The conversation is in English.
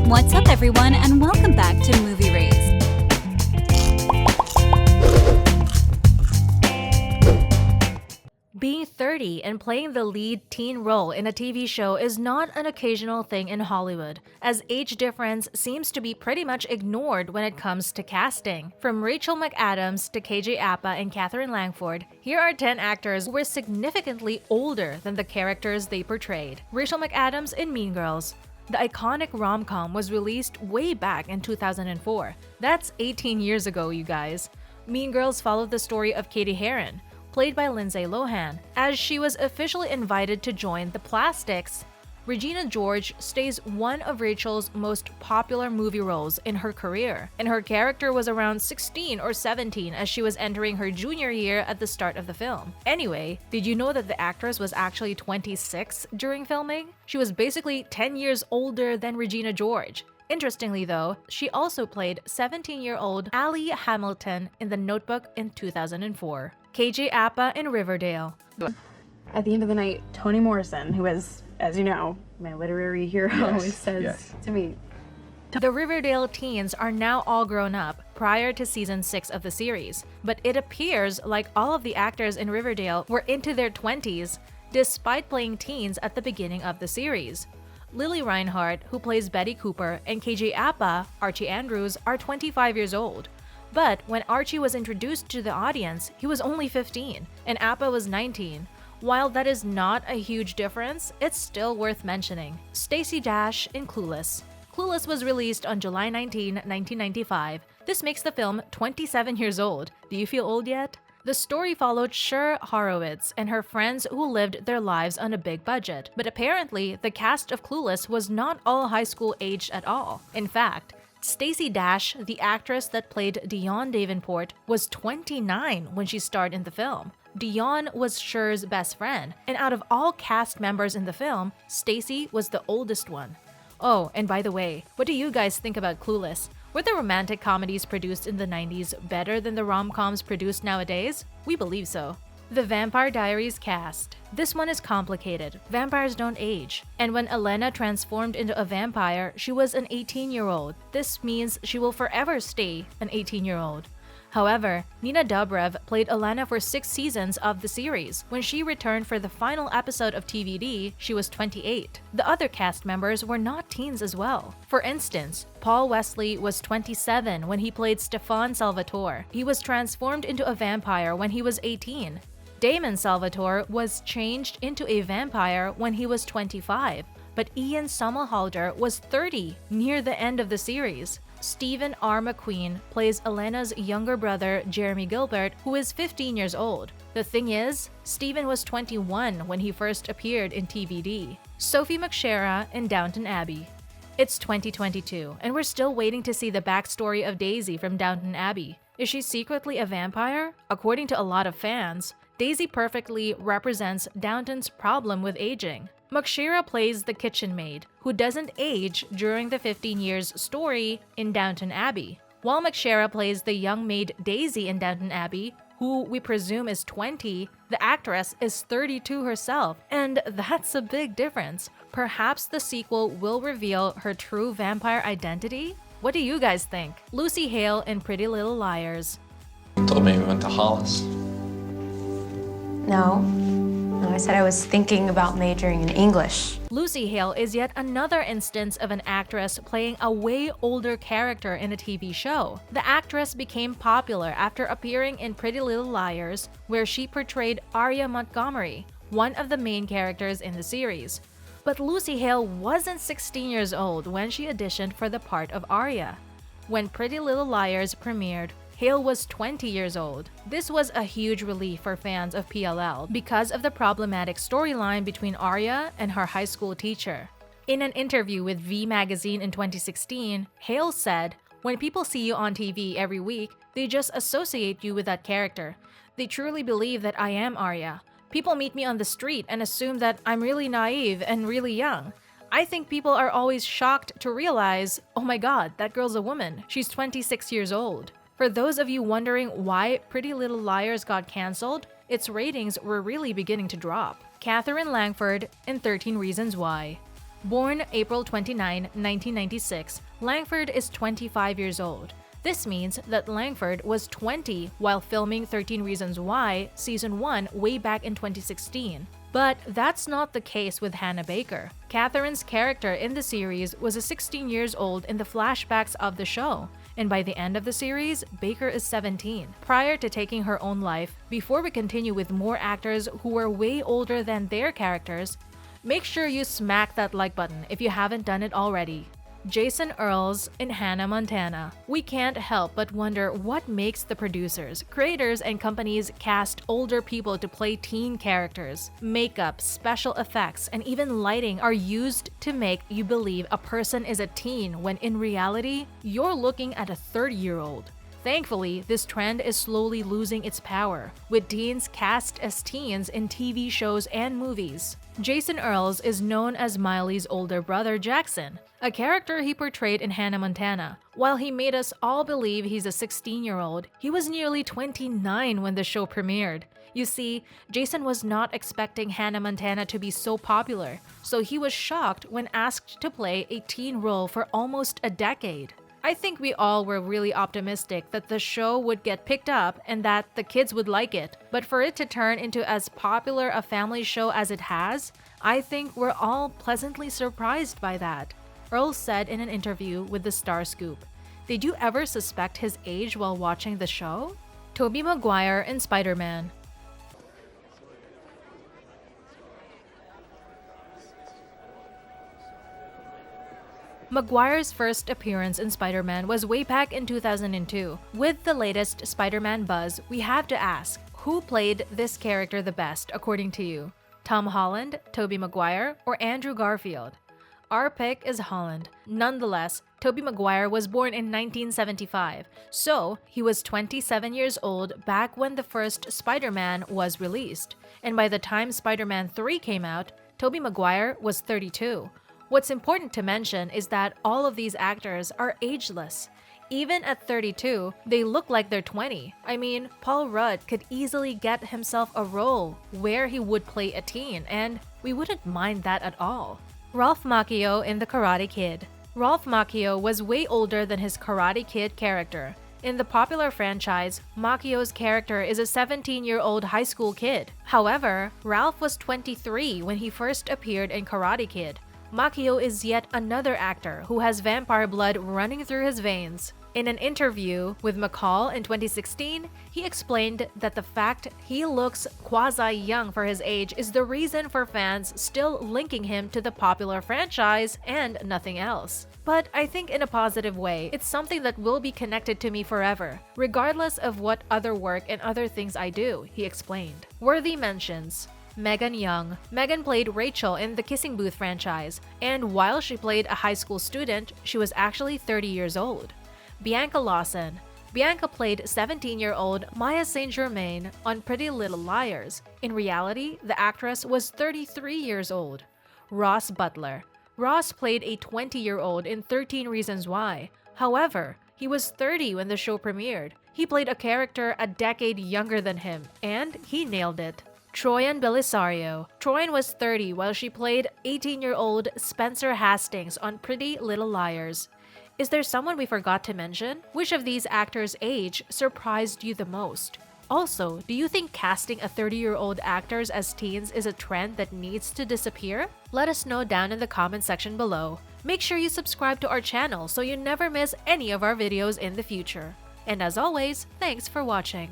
What's up, everyone, and welcome back to Movie Raised. Being 30 and playing the lead teen role in a TV show is not an occasional thing in Hollywood, as age difference seems to be pretty much ignored when it comes to casting. From Rachel McAdams to KJ Apa and Katherine Langford, here are 10 actors who were significantly older than the characters they portrayed. Rachel McAdams in Mean Girls. The iconic rom-com was released way back in 2004. That's 18 years ago, you guys. Mean Girls followed the story of Katie Heron, played by Lindsay Lohan, as she was officially invited to join the Plastics. Regina George stays one of Rachel's most popular movie roles in her career, and her character was around 16 or 17 as she was entering her junior year at the start of the film. Anyway, did you know that the actress was actually 26 during filming? She was basically 10 years older than Regina George. Interestingly though, she also played 17-year-old Allie Hamilton in The Notebook in 2004. KJ Apa in Riverdale. At the end of the night, Toni Morrison, who is, as you know, my literary hero, always says to me, the Riverdale teens are now all grown up prior to season 6 of the series, but it appears like all of the actors in Riverdale were into their 20s despite playing teens at the beginning of the series. Lily Reinhart, who plays Betty Cooper, and KJ Apa, Archie Andrews, are 25 years old. But when Archie was introduced to the audience, he was only 15, and Apa was 19. While that is not a huge difference, it's still worth mentioning. STACY Dash in Clueless. Clueless was released on July 19, 1995. This makes the film 27 years old. Do you feel old yet? The story followed Cher Horowitz and her friends who lived their lives on a big budget. But apparently, the cast of Clueless was not all high school aged at all. In fact, STACY Dash, the actress that played Dionne Davenport, was 29 when she starred in the film. Dionne was Cher's best friend, and out of all cast members in the film, STACY was the oldest one. Oh, and by the way, what do you guys think about Clueless? Were the romantic comedies produced in the 90s better than the rom-coms produced nowadays? We believe so. The Vampire Diaries cast. This one is complicated. Vampires don't age. And when Elena transformed into a vampire, she was an 18-year-old. This means she will forever stay an 18-year-old. However, Nina Dobrev played Elena for 6 seasons of the series. When she returned for the final episode of TVD, she was 28. The other cast members were not teens as well. For instance, Paul Wesley was 27 when he played Stefan Salvatore. He was transformed into a vampire when he was 18. Damon Salvatore was changed into a vampire when he was 25. But Ian Somerhalder was 30 near the end of the series. Stephen R. McQueen plays Elena's younger brother, Jeremy Gilbert, who is 15 years old. The thing is, Stephen was 21 when he first appeared in TVD. Sophie McShera in Downton Abbey. It's 2022, and we're still waiting to see the backstory of Daisy from Downton Abbey. Is she secretly a vampire? According to a lot of fans, Daisy perfectly represents Downton's problem with aging. McShera plays the kitchen maid, who doesn't age during the 15 years story in Downton Abbey, while McShera plays the young maid Daisy in Downton Abbey, who we presume is 20, the actress is 32 herself, and that's a big difference. Perhaps the sequel will reveal her true vampire identity? What do you guys think? Lucy Hale in Pretty Little Liars. Told me we went to HALES. No, I said I was thinking about majoring in English. Lucy Hale is yet another instance of an actress playing a way older character in a TV show. The actress became popular after appearing in Pretty Little Liars, where she portrayed Arya Montgomery, one of the main characters in the series. But Lucy Hale wasn't 16 years old when she auditioned for the part of Arya. When Pretty Little Liars premiered, Hale was 20 years old. This was a huge relief for fans of PLL because of the problematic storyline between Arya and her high school teacher. In an interview with V Magazine in 2016, Hale said, "When people see you on TV every week, they just associate you with that character. They truly believe that I am Arya. People meet me on the street and assume that I'm really naive and really young. I think people are always shocked to realize, oh my god, that girl's a woman. She's 26 years old." For those of you wondering why Pretty Little Liars got cancelled, its ratings were really beginning to drop. Katherine Langford in 13 Reasons Why. Born April 29, 1996, Langford is 25 years old. This means that Langford was 20 while filming 13 Reasons Why Season 1 way back in 2016. But that's not the case with Hannah Baker. Katherine's character in the series was 16 years old in the flashbacks of the show, and by the end of the series, Baker is 17. Prior to taking her own life, before we continue with more actors who are way older than their characters, make sure you smack that like button if you haven't done it already. Jason Earles in Hannah Montana. We can't help but wonder what makes the producers, creators, and companies cast older people to play teen characters. Makeup, special effects, and even lighting are used to make you believe a person is a teen when in reality, you're looking at a 30-year-old. Thankfully, this trend is slowly losing its power, with teens cast as teens in TV shows and movies. Jason Earles is known as Miley's older brother Jackson, a character he portrayed in Hannah Montana. While he made us all believe he's a 16-year-old, he was nearly 29 when the show premiered. You see, Jason was not expecting Hannah Montana to be so popular, so he was shocked when asked to play a teen role for almost a decade. I think we all were really optimistic that the show would get picked up and that the kids would like it, but for it to turn into as popular a family show as it has, I think we're all pleasantly surprised by that. Earl said in an interview with the Star Scoop, "Did you ever suspect his age while watching the show?" Tobey Maguire in Spider-Man. Maguire's first appearance in Spider-Man was way back in 2002. With the latest Spider-Man buzz, we have to ask, who played this character the best according to you? Tom Holland, Tobey Maguire, or Andrew Garfield? Our pick is Holland. Nonetheless, Tobey Maguire was born in 1975, so he was 27 years old back when the first Spider-Man was released. And by the time Spider-Man 3 came out, Tobey Maguire was 32. What's important to mention is that all of these actors are ageless. Even at 32, they look like they're 20. I mean, Paul Rudd could easily get himself a role where he would play a teen, and we wouldn't mind that at all. Ralph Macchio in The Karate Kid. Ralph Macchio was way older than his Karate Kid character. In the popular franchise, Macchio's character is a 17-year-old high school kid. However, Ralph was 23 when he first appeared in Karate Kid. Macchio is yet another actor who has vampire blood running through his veins. In an interview with McCall in 2016, he explained that the fact he looks quasi-young for his age is the reason for fans still linking him to the popular franchise and nothing else. But I think in a positive way, it's something that will be connected to me forever, regardless of what other work and other things I do, he explained. Worthy mentions: Megan Young. Megan played Rachel in the Kissing Booth franchise, and while she played a high school student, she was actually 30 years old. Bianca Lawson. Bianca played 17-year-old Maya St. Germain on Pretty Little Liars. In reality, the actress was 33 years old. Ross Butler. Ross played a 20-year-old in 13 Reasons Why. However, he was 30 when the show premiered. He played a character a decade younger than him, and he nailed it. Troyan Belisario. Troyan was 30 while she played 18-year-old Spencer Hastings on Pretty Little Liars. Is there someone we forgot to mention? Which of these actors' age surprised you the most? Also, do you think casting a 30-year-old actors as teens is a trend that needs to disappear? Let us know down in the comment section below. Make sure you subscribe to our channel so you never miss any of our videos in the future. And as always, thanks for watching.